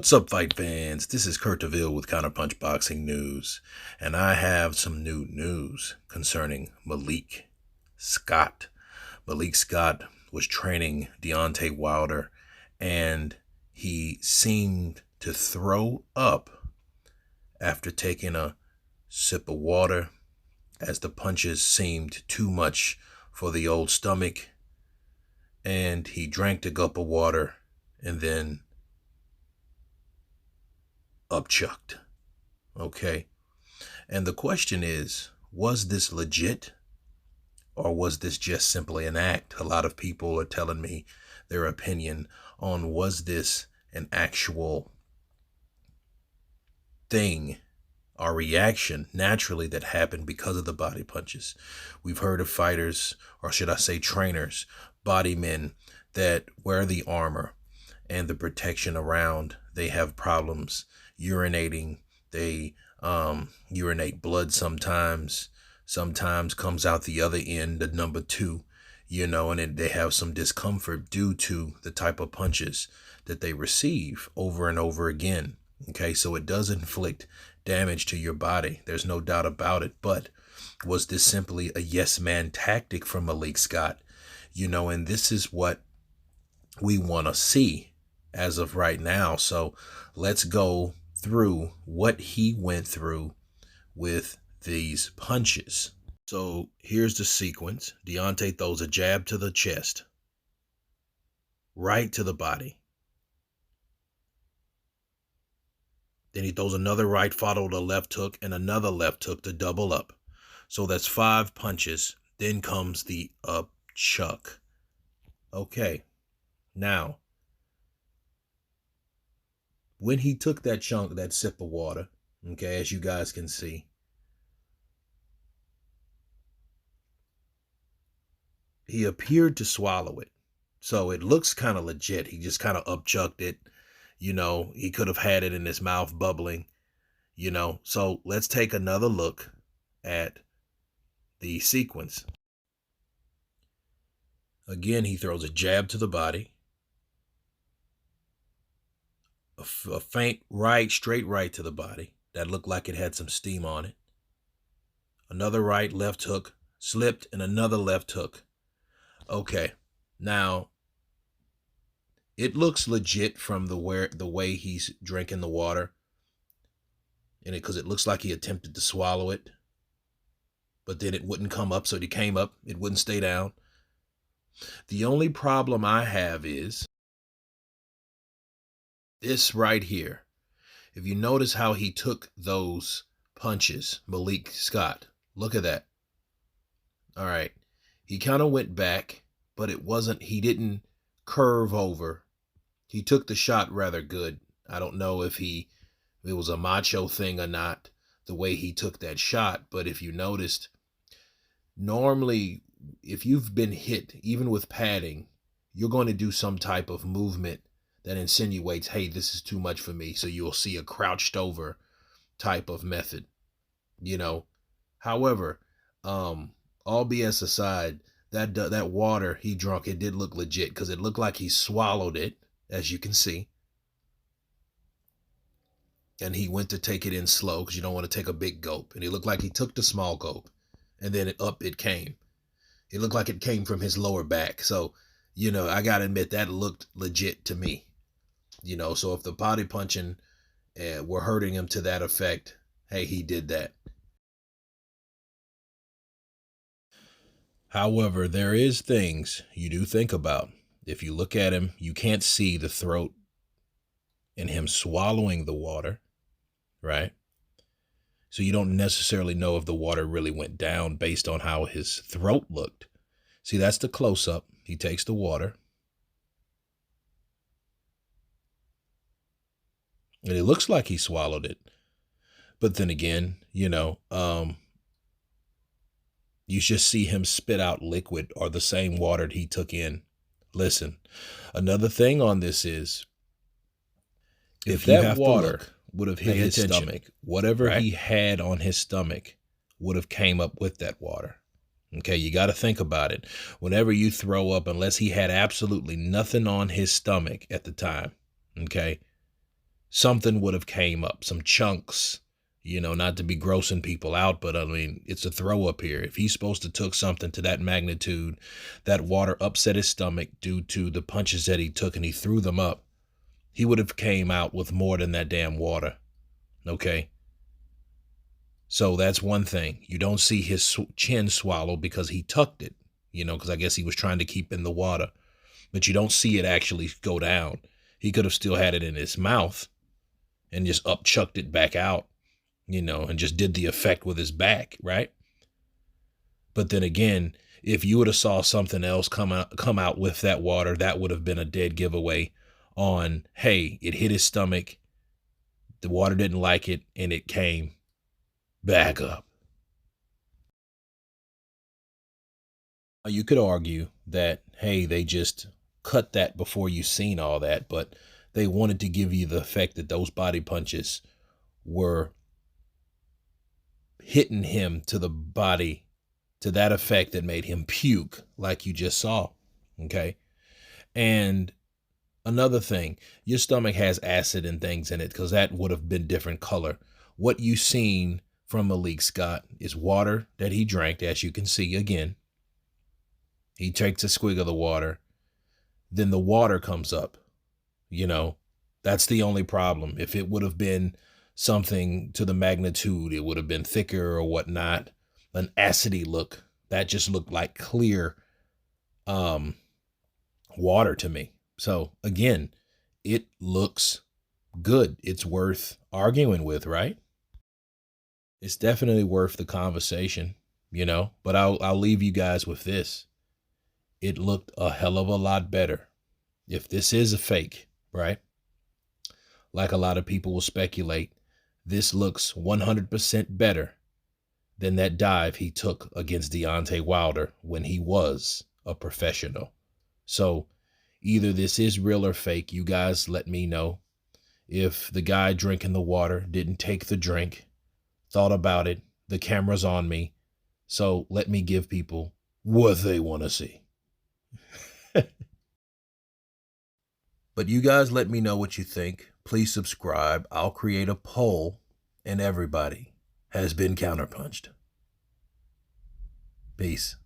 What's up, fight fans? This is Kurt DeVille with Counterpunch Boxing News, and I have some new news concerning Malik Scott. Malik Scott was training Deontay Wilder, and he seemed to throw up after taking a sip of water, as the punches seemed too much for the old stomach, and he drank a gulp of water and then upchucked. Okay. And the question is, was this legit, or was this just simply an act? A lot of people are telling me their opinion on, was this an actual thing or reaction naturally that happened because of the body punches. We've heard of fighters, or should I say trainers, body men that wear the armor and the protection around. They have problems urinating. They urinate blood sometimes comes out the other end, the number 2, and they have some discomfort due to the type of punches that they receive over and over again. Okay, so it does inflict damage to your body. There's no doubt about it. But was this simply a yes man tactic from Malik Scott? And this is what we want to see as of right now. So let's go through what he went through with these punches. So here's the sequence. Deontay throws a jab to the chest, right to the body. Then he throws another right, followed a left hook and another left hook to double up. So that's 5 punches. Then comes the upchuck. Okay. Now, when he took that chunk, that sip of water, okay, as you guys can see, he appeared to swallow it. So it looks kind of legit. He just kind of upchucked it. He could have had it in his mouth bubbling, So let's take another look at the sequence. Again, he throws a jab to the body. A faint right, straight right to the body. That looked like it had some steam on it. Another right, left hook, slipped, and another left hook. Okay, now it looks legit from the way he's drinking the water, and because it looks like he attempted to swallow it, but then it wouldn't come up. So it came up, it wouldn't stay down. The only problem I have is this right here. If you notice how he took those punches, Malik Scott, look at that. All right. He kind of went back, but he didn't curve over. He took the shot rather good. I don't know if it was a macho thing or not, the way he took that shot. But if you noticed, normally, if you've been hit, even with padding, you're going to do some type of movement that insinuates, hey, this is too much for me. So you'll see a crouched over type of method, However, all BS aside, that water he drunk, it did look legit, because it looked like he swallowed it, as you can see. And he went to take it in slow, because you don't want to take a big gulp. And it looked like he took the small gulp, and then it came. It looked like it came from his lower back. So, I got to admit, that looked legit to me. So if the body punching were hurting him to that effect, hey, he did that. However, there is things you do think about. If you look at him, you can't see the throat in him swallowing the water, right? So you don't necessarily know if the water really went down based on how his throat looked. See, that's the close-up. He takes the water. And it looks like he swallowed it. But then again, you just see him spit out liquid, or the same water he took in. Listen, another thing on this is, if that water would have hit his stomach, whatever he had on his stomach would have came up with that water. Okay, you got to think about it. Whenever you throw up, unless he had absolutely nothing on his stomach at the time, okay, something would have came up, some chunks, not to be grossing people out, but I mean, it's a throw up here. If he's supposed to took something to that magnitude, that water upset his stomach due to the punches that he took and he threw them up, he would have came out with more than that damn water. Okay? So that's one thing. You don't see his chin swallow because he tucked it, because I guess he was trying to keep in the water. But you don't see it actually go down. He could have still had it in his mouth and just chucked it back out, and just did the effect with his back, right? But then again, if you would have saw something else come out with that water, that would have been a dead giveaway on, hey, it hit his stomach, the water didn't like it, and it came back up. You could argue that, hey, they just cut that before you seen all that, but they wanted to give you the effect that those body punches were hitting him to the body to that effect that made him puke, like you just saw. Okay. And another thing, your stomach has acid and things in it because that would have been different color. What you seen from Malik Scott is water that he drank, as you can see again. He takes a swig of the water, then the water comes up. That's the only problem. If it would have been something to the magnitude, it would have been thicker or whatnot, an acidy look. That just looked like clear water to me. So again, it looks good. It's worth arguing with, right? It's definitely worth the conversation, but I'll leave you guys with this. It looked a hell of a lot better. If this is a fake, right? Like a lot of people will speculate, this looks 100% better than that dive he took against Deontay Wilder when he was a professional. So either this is real or fake. You guys let me know. If the guy drinking the water didn't take the drink, thought about it, the camera's on me. So let me give people what they want to see. But you guys let me know what you think. Please subscribe. I'll create a poll, and everybody has been counterpunched. Peace.